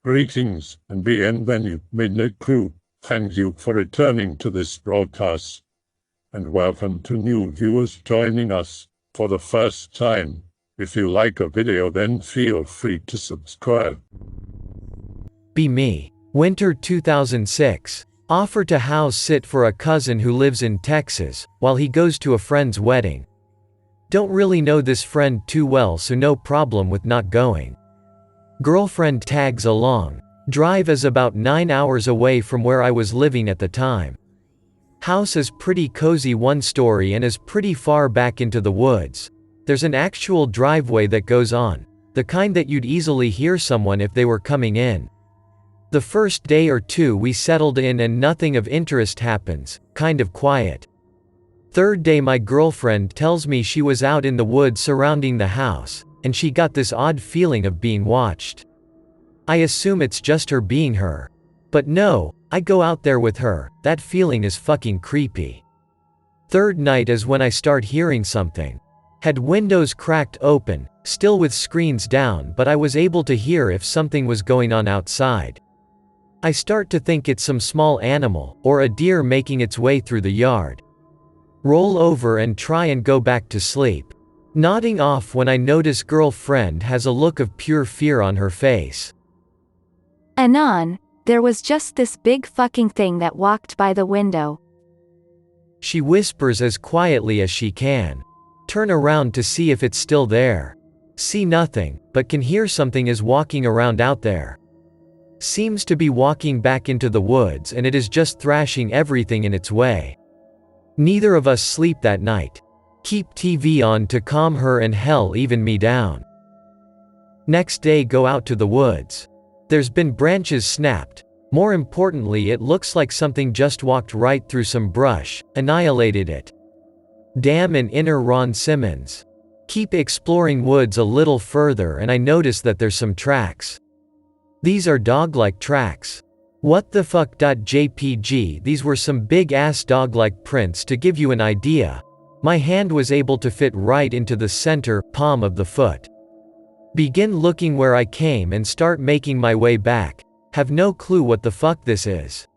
Greetings and bienvenue, midnight crew. Thank you for returning to this broadcast, and welcome to new viewers joining us for the first time. If you like a video, then feel free to subscribe. Be me. Winter 2006. Offer to house sit for a cousin who lives in Texas while he goes to a friend's wedding. Don't really know this friend too well, so no problem with not going. Girlfriend tags along. Drive is about 9 hours away from where I was living at the time. House is pretty cozy, one story, and is pretty far back into the woods. There's an actual driveway that goes on, the kind that you'd easily hear someone if they were coming in. The first day or two we settled in and nothing of interest happens, kind of quiet. Third day my girlfriend tells me she was out in the woods surrounding the house, and she got this odd feeling of being watched. I assume it's just her being her. But no, I go out there with her, that feeling is fucking creepy. Third night is when I start hearing something. Had windows cracked open, still with screens down, but I was able to hear if something was going on outside. I start to think it's some small animal, or a deer making its way through the yard. Roll over and try and go back to sleep. Nodding off when I notice girlfriend has a look of pure fear on her face. Anon, there was just this big fucking thing that walked by the window. She whispers as quietly as she can. Turn around to see if it's still there. See nothing, but can hear something is walking around out there. Seems to be walking back into the woods, and it is just thrashing everything in its way. Neither of us sleep that night. Keep TV on to calm her, and hell, even me down. Next day go out to the woods. There's been branches snapped. More importantly, it looks like something just walked right through some brush, annihilated it. Damn an inner Ron Simmons. Keep exploring woods a little further and I notice that there's some tracks. These are dog-like tracks. What the fuck? JPG. These were some big-ass dog-like prints. To give you an idea, my hand was able to fit right into the center palm of the foot. Begin looking where I came and start making my way back. Have no clue what the fuck this is.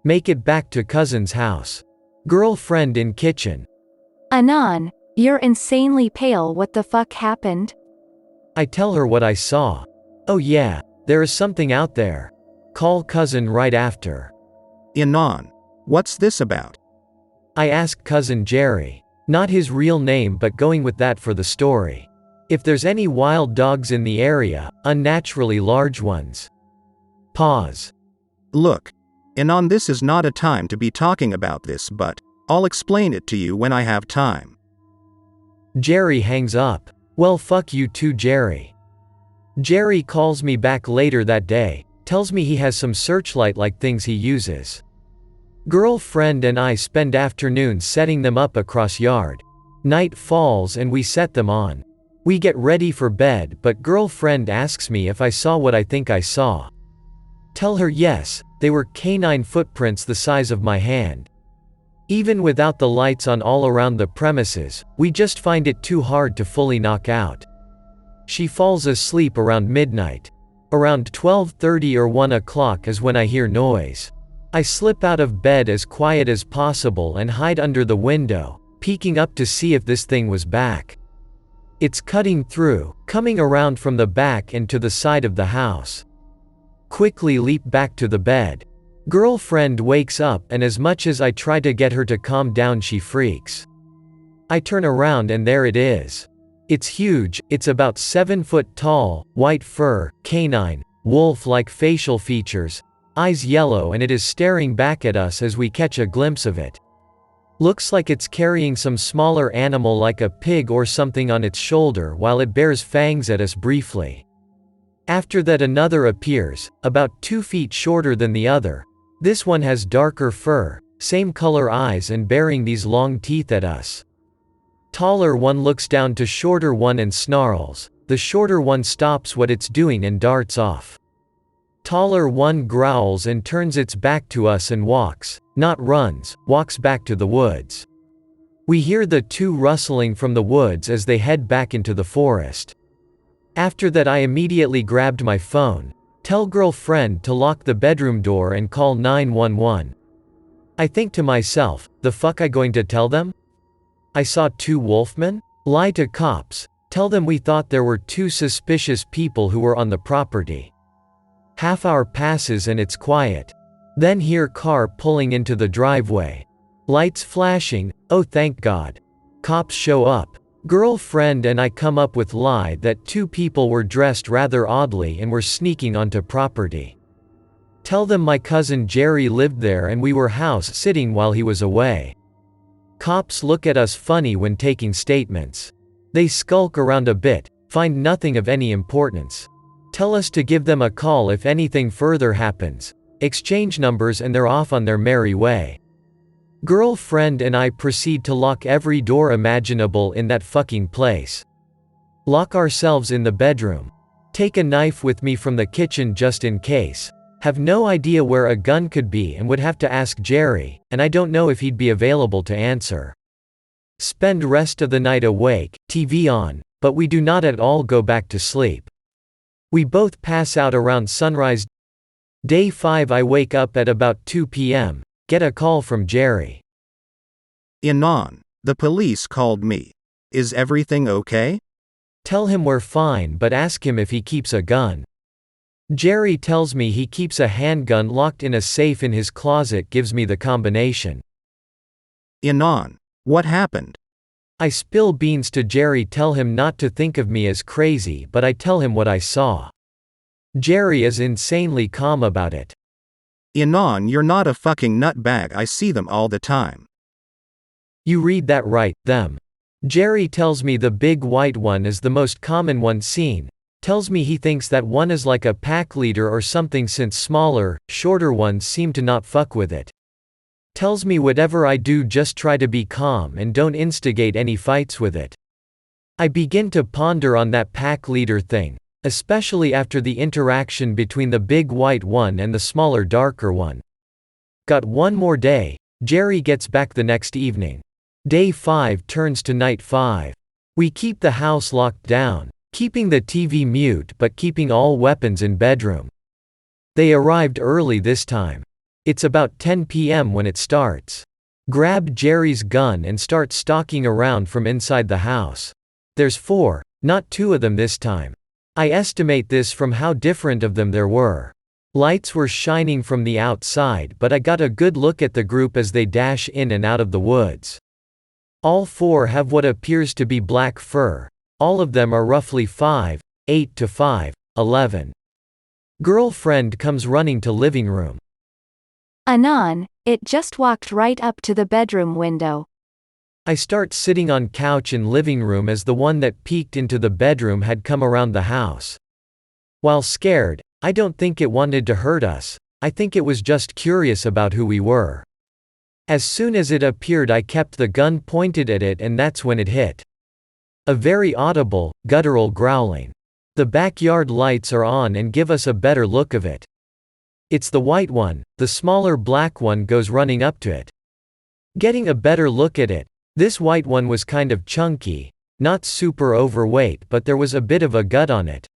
Make it back to cousin's house. Girlfriend in kitchen. Anon, you're insanely pale, what the fuck happened? I tell her what I saw. Oh yeah, there is something out there. Call cousin right after. Anon, what's this about? I ask cousin Jerry. Not his real name, but going with that for the story. If there's any wild dogs in the area, unnaturally large ones. Pause. Look, Anon, this is not a time to be talking about this, but I'll explain it to you when I have time. Jerry hangs up. Well, fuck you too, Jerry. Jerry calls me back later that day, tells me he has some searchlight-like things he uses. Girlfriend and I spend afternoons setting them up across yard. Night falls and we set them on. We get ready for bed, but girlfriend asks me if I saw what I think I saw. Tell her yes, they were canine footprints the size of my hand. Even without the lights on all around the premises, we just find it too hard to fully knock out. She falls asleep around midnight. Around 12:30 or 1 o'clock is when I hear noise. I slip out of bed as quiet as possible and hide under the window, peeking up to see if this thing was back. It's cutting through, coming around from the back and to the side of the house. Quickly leap back to the bed. Girlfriend wakes up, and as much as I try to get her to calm down, she freaks. I turn around and there it is. It's huge, it's about 7 foot tall, white fur, canine, wolf-like facial features, eyes yellow, and it is staring back at us as we catch a glimpse of it. Looks like it's carrying some smaller animal like a pig or something on its shoulder while it bares fangs at us briefly. After that another appears, about 2 feet shorter than the other. This one has darker fur, same color eyes, and baring these long teeth at us. Taller one looks down to shorter one and snarls. The shorter one stops what it's doing and darts off. Taller one growls and turns its back to us and walks, not runs, walks back to the woods. We hear the two rustling from the woods as they head back into the forest. After that I immediately grabbed my phone, Tell girlfriend to lock the bedroom door and call 911. I think to myself, the fuck I going to tell them? I saw 2 Wolfmen? Lie to cops, tell them we thought there were 2 suspicious people who were on the property. Half hour passes and it's quiet. Then hear car pulling into the driveway. Lights flashing, oh thank God. Cops show up. Girlfriend and I come up with lie that 2 people were dressed rather oddly and were sneaking onto property. Tell them my cousin Jerry lived there and we were house sitting while he was away. Cops look at us funny when taking statements. They skulk around a bit, find nothing of any importance. Tell us to give them a call if anything further happens. Exchange numbers and they're off on their merry way. Girlfriend and I proceed to lock every door imaginable in that fucking place. Lock ourselves in the bedroom. Take a knife with me from the kitchen just in case. Have no idea where a gun could be and would have to ask Jerry, and I don't know if he'd be available to answer. Spend rest of the night awake, TV on, but we do not at all go back to sleep. We both pass out around sunrise. Day 5 I wake up at about 2 p.m., get a call from Jerry. Anon, the police called me. Is everything okay? Tell him we're fine but ask him if he keeps a gun. Jerry tells me he keeps a handgun locked in a safe in his closet, gives me the combination. Anon, what happened? I spill beans to Jerry, tell him not to think of me as crazy but I tell him what I saw. Jerry is insanely calm about it. Anon, you're not a fucking nutbag, I see them all the time. You read that right, them. Jerry tells me the big white one is the most common one seen. Tells me he thinks that one is like a pack leader or something since smaller, shorter ones seem to not fuck with it. Tells me whatever I do just try to be calm and don't instigate any fights with it. I begin to ponder on that pack leader thing, especially after the interaction between the big white one and the smaller darker one. Got one more day. Jerry gets back the next evening. Day 5 turns to night 5. We keep the house locked down, keeping the TV mute but keeping all weapons in bedroom. They arrived early this time. It's about 10 p.m. when it starts. Grab Jerry's gun and start stalking around from inside the house. There's 4, not 2 of them this time. I estimate this from how different of them there were. Lights were shining from the outside but I got a good look at the group as they dash in and out of the woods. All 4 have what appears to be black fur. All of them are roughly 5, 8 to 5, 11. Girlfriend comes running to living room. Anon, it just walked right up to the bedroom window. I start sitting on couch in living room as the one that peeked into the bedroom had come around the house. While scared, I don't think it wanted to hurt us, I think it was just curious about who we were. As soon as it appeared I kept the gun pointed at it and that's when it hit. A very audible, guttural growling. The backyard lights are on and give us a better look of it. It's the white one, the smaller black one goes running up to it. Getting a better look at it, this white one was kind of chunky, not super overweight but there was a bit of a gut on it.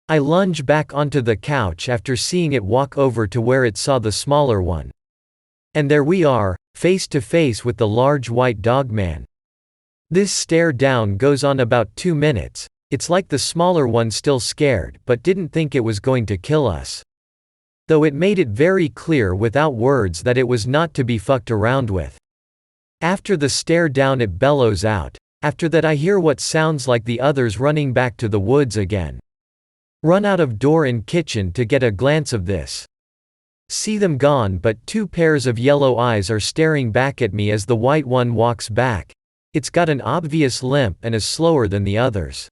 I lunge back onto the couch after seeing it walk over to where it saw the smaller one. And there we are, face to face with the large white dog man. This stare down goes on about 2 minutes, it's like the smaller one still scared but didn't think it was going to kill us. Though it made it very clear without words that it was not to be fucked around with. After the stare down it bellows out, after that I hear what sounds like the others running back to the woods again. Run out of door in kitchen to get a glance of this. See them gone but 2 pairs of yellow eyes are staring back at me as the white one walks back. It's got an obvious limp and is slower than the others.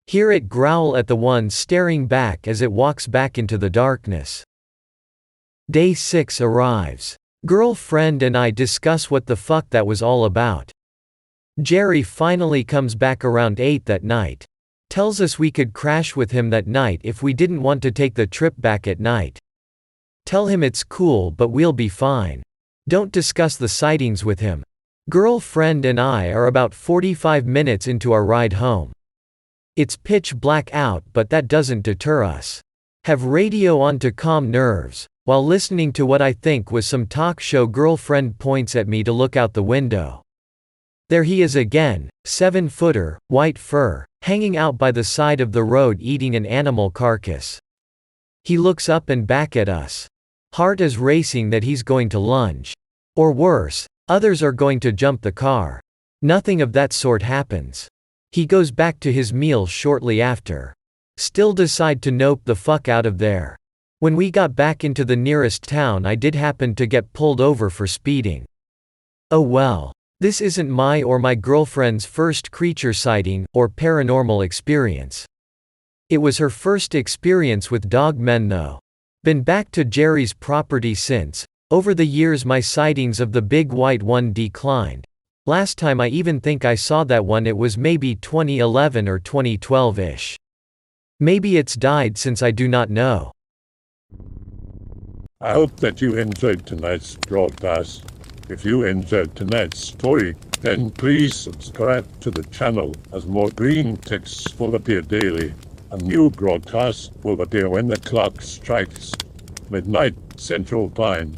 Hear it growl at the one staring back as it walks back into the darkness. Day 6 arrives. Girlfriend and I discuss what the fuck that was all about. Jerry finally comes back around 8 that night. Tells us we could crash with him that night if we didn't want to take the trip back at night. Tell him it's cool but we'll be fine. Don't discuss the sightings with him. Girlfriend and I are about 45 minutes into our ride home. It's pitch black out but that doesn't deter us. Have radio on to calm nerves. While listening to what I think was some talk show, girlfriend points at me to look out the window. There he is again, 7-footer, white fur, hanging out by the side of the road eating an animal carcass. He looks up and back at us. Heart is racing that he's going to lunge. Or worse, others are going to jump the car. Nothing of that sort happens. He goes back to his meal shortly after. Still decide to nope the fuck out of there. When we got back into the nearest town, I did happen to get pulled over for speeding. Oh well. This isn't my or my girlfriend's first creature sighting or paranormal experience. It was her first experience with dog men though. Been back to Jerry's property since. Over the years my sightings of the big white one declined. Last time I even think I saw that one, it was maybe 2011 or 2012-ish. Maybe it's died since, I do not know. I hope that you enjoyed tonight's broadcast. If you enjoyed tonight's story, then please subscribe to the channel as more Greentext will appear daily. A new broadcast will appear when the clock strikes midnight Central Time.